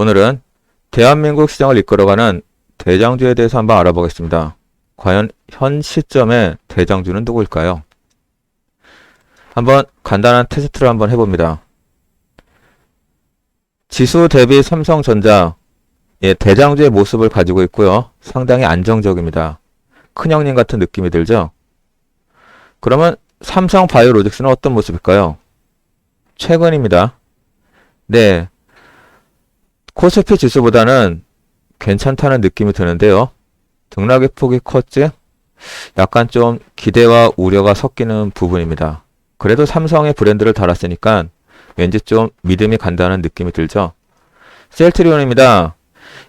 오늘은 대한민국 시장을 이끌어가는 대장주에 대해서 한번 알아보겠습니다. 과연 현 시점의 대장주는 누구일까요? 한번 간단한 테스트를 한번 해봅니다. 지수 대비 삼성전자 대장주의 모습을 가지고 있고요. 상당히 안정적입니다. 큰형님 같은 느낌이 들죠? 그러면 삼성바이오로직스는 어떤 모습일까요? 최근입니다. 네, 코스피 지수보다는 괜찮다는 느낌이 드는데요. 등락의 폭이 컸지? 약간 좀 기대와 우려가 섞이는 부분입니다. 그래도 삼성의 브랜드를 달았으니까 왠지 좀 믿음이 간다는 느낌이 들죠. 셀트리온입니다.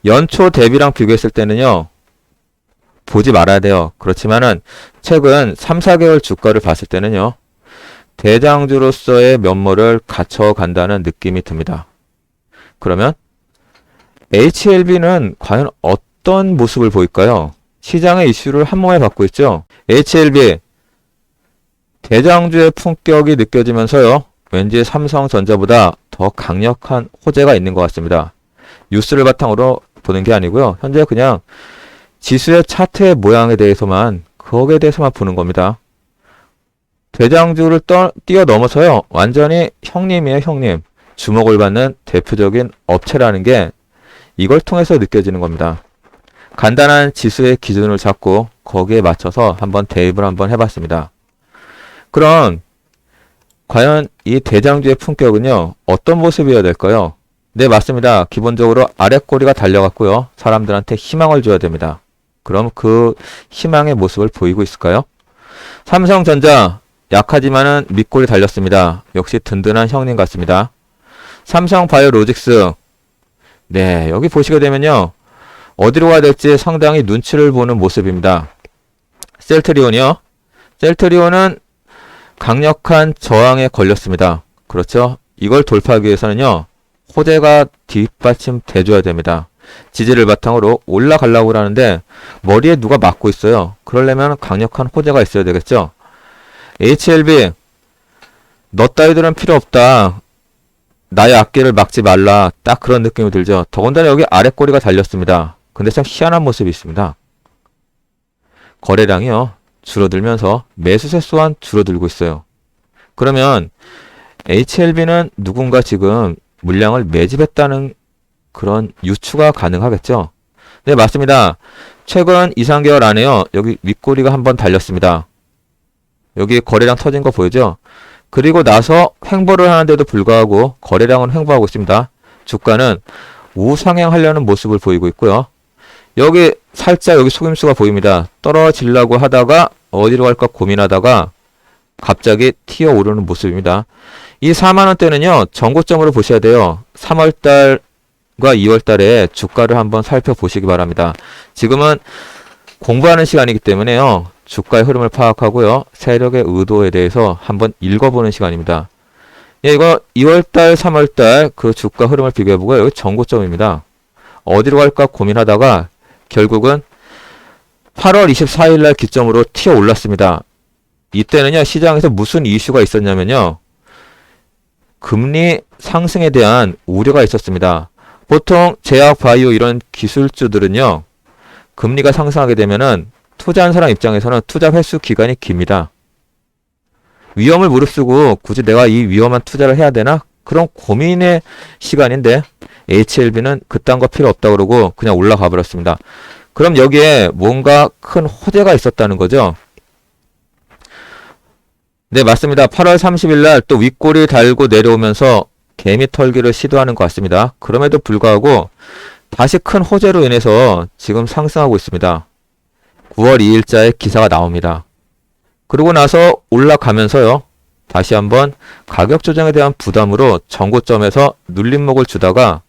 연초 대비랑 비교했을 때는요, 보지 말아야 돼요. 그렇지만은 최근 3, 4개월 주가를 봤을 때는요, 대장주로서의 면모를 갖춰간다는 느낌이 듭니다. 그러면 HLB는 과연 어떤 모습을 보일까요? 시장의 이슈를 한몸에 받고 있죠. HLB 대장주의 품격이 느껴지면서요, 왠지 삼성전자보다 더 강력한 호재가 있는 것 같습니다. 뉴스를 바탕으로 보는 게 아니고요. 현재 그냥 지수의 차트의 모양에 대해서만, 거기에 대해서만 보는 겁니다. 대장주를 뛰어넘어서요, 완전히 형님이에요, 형님. 주목을 받는 대표적인 업체라는 게 이걸 통해서 느껴지는 겁니다. 간단한 지수의 기준을 잡고 거기에 맞춰서 한번 대입을 한번 해봤습니다. 그럼 과연 이 대장주의 품격은요, 어떤 모습이어야 될까요? 네, 맞습니다. 기본적으로 아랫꼬리가 달려갔고요. 사람들한테 희망을 줘야 됩니다. 그럼 그 희망의 모습을 보이고 있을까요? 삼성전자 약하지만은 밑꼬리 달렸습니다. 역시 든든한 형님 같습니다. 삼성바이오로직스, 네, 여기 보시게 되면요, 어디로 가야 될지 상당히 눈치를 보는 모습입니다. 셀트리온이요. 셀트리온은 강력한 저항에 걸렸습니다. 그렇죠? 이걸 돌파하기 위해서는요, 호재가 뒷받침돼줘야 됩니다. 지지를 바탕으로 올라가려고 하는데 머리에 누가 막고 있어요. 그러려면 강력한 호재가 있어야 되겠죠. HLB, 너 따위들은 필요 없다. 나의 앞길을 막지 말라. 딱 그런 느낌이 들죠. 더군다나 여기 아랫꼬리가 달렸습니다. 근데 참 희한한 모습이 있습니다. 거래량이요, 줄어들면서 매수세 또한 줄어들고 있어요. 그러면 HLB는 누군가 지금 물량을 매집했다는 그런 유추가 가능하겠죠. 네, 맞습니다. 최근 2, 3개월 안에요, 여기 윗꼬리가 한번 달렸습니다. 여기 거래량 터진 거 보이죠? 그리고 나서 횡보를 하는데도 불구하고 거래량은 횡보하고 있습니다. 주가는 우상향하려는 모습을 보이고 있고요. 여기 살짝 여기 속임수가 보입니다. 떨어지려고 하다가 어디로 갈까 고민하다가 갑자기 튀어오르는 모습입니다. 이 4만원대는요, 전고점으로 보셔야 돼요. 3월달과 2월달에 주가를 한번 살펴보시기 바랍니다. 지금은 공부하는 시간이기 때문에요, 주가의 흐름을 파악하고요, 세력의 의도에 대해서 한번 읽어보는 시간입니다. 예, 이거 2월달, 3월달 그 주가 흐름을 비교해보고요. 여기 전고점입니다. 어디로 갈까 고민하다가 결국은 8월 24일날 기점으로 튀어 올랐습니다. 이때는요, 시장에서 무슨 이슈가 있었냐면요, 금리 상승에 대한 우려가 있었습니다. 보통 제약, 바이오 이런 기술주들은요, 금리가 상승하게 되면은 투자한 사람 입장에서는 투자 횟수 기간이 깁니다. 위험을 무릅쓰고 굳이 내가 이 위험한 투자를 해야 되나? 그런 고민의 시간인데 HLB는 그딴 거 필요 없다 그러고 그냥 올라가 버렸습니다. 그럼 여기에 뭔가 큰 호재가 있었다는 거죠. 네, 맞습니다. 8월 30일 날 또 윗꼬리 달고 내려오면서 개미 털기를 시도하는 것 같습니다. 그럼에도 불구하고 다시 큰 호재로 인해서 지금 상승하고 있습니다. 9월 2일자에 기사가 나옵니다. 그러고 나서 올라가면서요, 다시 한번 가격 조정에 대한 부담으로 전고점에서 눌림목을 주다가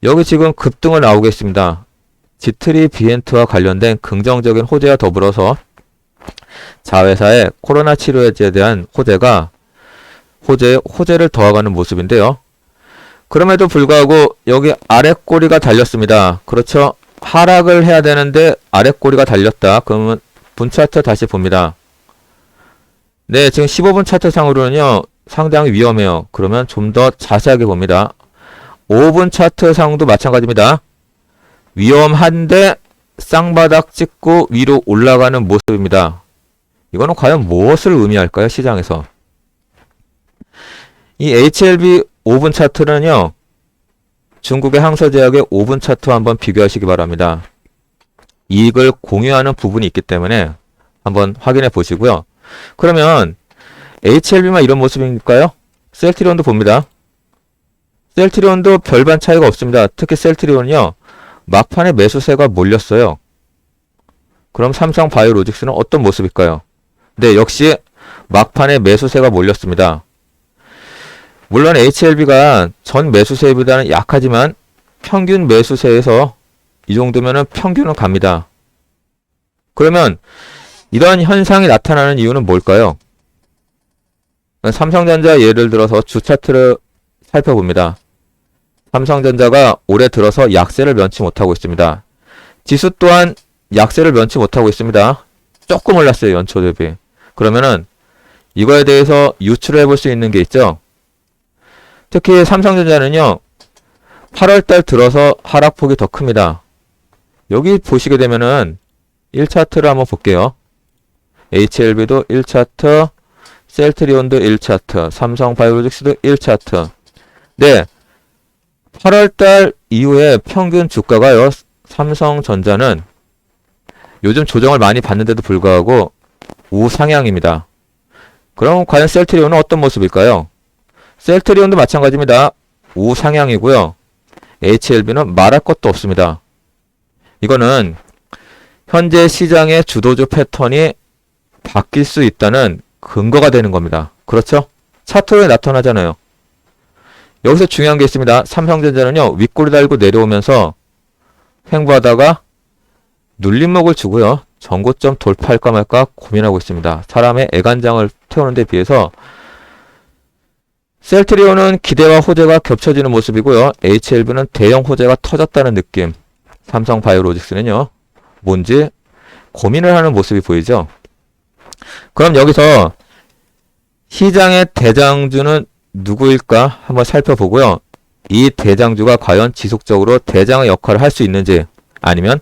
여기 지금 급등을 나오고 있습니다. 지트리 비엔트와 관련된 긍정적인 호재와 더불어서 자회사의 코로나 치료에 대한 호재를 더해가는 모습인데요. 그럼에도 불구하고 여기 아랫꼬리가 달렸습니다. 그렇죠? 하락을 해야 되는데 아랫꼬리가 달렸다. 그러면 분차트 다시 봅니다. 네, 지금 15분 차트상으로는요, 상당히 위험해요. 그러면 좀 더 자세하게 봅니다. 5분 차트 상도 마찬가지입니다. 위험한데 쌍바닥 찍고 위로 올라가는 모습입니다. 이거는 과연 무엇을 의미할까요? 시장에서. 이 HLB 5분 차트는요. 중국의 항서제약의 5분 차트와 한번 비교하시기 바랍니다. 이익을 공유하는 부분이 있기 때문에 한번 확인해 보시고요. 그러면 HLB만 이런 모습일까요? 셀트리온도 봅니다. 셀트리온도 별반 차이가 없습니다. 특히 셀트리온은요. 막판에 매수세가 몰렸어요. 그럼 삼성바이오로직스는 어떤 모습일까요? 네, 역시 막판에 매수세가 몰렸습니다. 물론 HLB가 전 매수세보다는 약하지만 평균 매수세에서 이 정도면은 평균은 갑니다. 그러면 이런 현상이 나타나는 이유는 뭘까요? 삼성전자 예를 들어서 주 차트를 살펴봅니다. 삼성전자가 올해 들어서 약세를 면치 못하고 있습니다. 지수 또한 약세를 면치 못하고 있습니다. 조금 올랐어요. 연초 대비. 그러면은 이거에 대해서 유추를 해볼 수 있는 게 있죠. 특히 삼성전자는요. 8월달 들어서 하락폭이 더 큽니다. 여기 보시게 되면은 1차트를 한번 볼게요. HLB도 1차트, 셀트리온도 1차트, 삼성바이오로직스도 1차트. 네. 8월달 이후에 평균 주가가요. 삼성전자는 요즘 조정을 많이 받는데도 불구하고 우상향입니다. 그럼 과연 셀트리온은 어떤 모습일까요? 셀트리온도 마찬가지입니다. 우상향이고요. HLB는 말할 것도 없습니다. 이거는 현재 시장의 주도주 패턴이 바뀔 수 있다는 근거가 되는 겁니다. 그렇죠? 차트로에 나타나잖아요. 여기서 중요한 게 있습니다. 삼성전자는요. 윗꼬리 달고 내려오면서 횡보하다가 눌림목을 주고요. 전고점 돌파할까 말까 고민하고 있습니다. 사람의 애간장을 태우는 데 비해서 셀트리온은 기대와 호재가 겹쳐지는 모습이고요. HLB는 대형 호재가 터졌다는 느낌. 삼성바이오로직스는요. 뭔지 고민을 하는 모습이 보이죠. 그럼 여기서 시장의 대장주는 누구일까 한번 살펴보고요. 이 대장주가 과연 지속적으로 대장의 역할을 할 수 있는지 아니면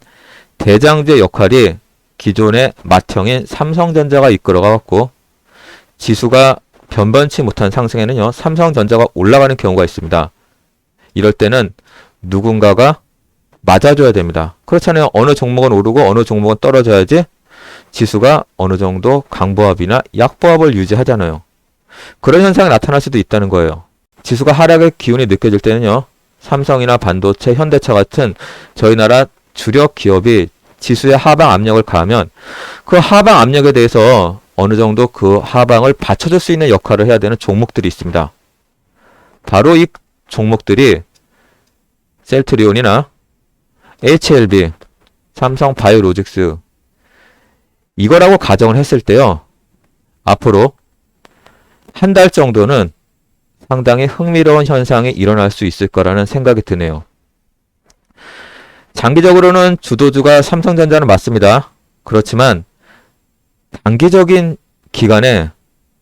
대장주의 역할이 기존의 맏형인 삼성전자가 이끌어가갖고 지수가 변변치 못한 상승에는요. 삼성전자가 올라가는 경우가 있습니다. 이럴 때는 누군가가 맞아줘야 됩니다. 그렇잖아요. 어느 종목은 오르고 어느 종목은 떨어져야지 지수가 어느 정도 강보합이나 약보합을 유지하잖아요. 그런 현상이 나타날 수도 있다는 거예요. 지수가 하락의 기운이 느껴질 때는요. 삼성이나 반도체, 현대차 같은 저희 나라 주력 기업이 지수의 하방 압력을 가하면 그 하방 압력에 대해서 어느 정도 그 하방을 받쳐줄 수 있는 역할을 해야 되는 종목들이 있습니다. 바로 이 종목들이 셀트리온이나 HLB, 삼성바이오로직스 이거라고 가정을 했을 때요. 앞으로 한 달 정도는 상당히 흥미로운 현상이 일어날 수 있을 거라는 생각이 드네요. 장기적으로는 주도주가 삼성전자는 맞습니다. 그렇지만 단기적인 기간에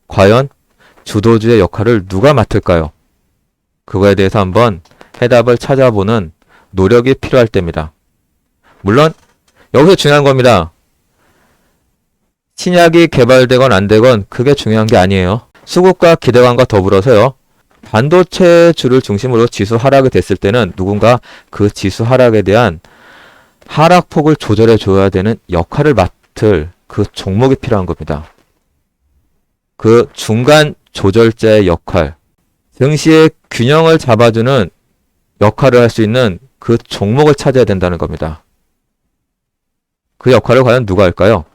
과연 주도주의 역할을 누가 맡을까요? 그거에 대해서 한번 해답을 찾아보는 노력이 필요할 때입니다. 물론 여기서 중요한 겁니다. 신약이 개발되건 안 되건 그게 중요한 게 아니에요. 수급과 기대감과 더불어서요. 반도체주를 중심으로 지수 하락이 됐을 때는 누군가 그 지수 하락에 대한 하락폭을 조절해 줘야 되는 역할을 맡을 그 종목이 필요한 겁니다. 그 중간 조절자의 역할, 증시의 균형을 잡아주는 역할을 할 수 있는 그 종목을 찾아야 된다는 겁니다. 그 역할을 과연 누가 할까요?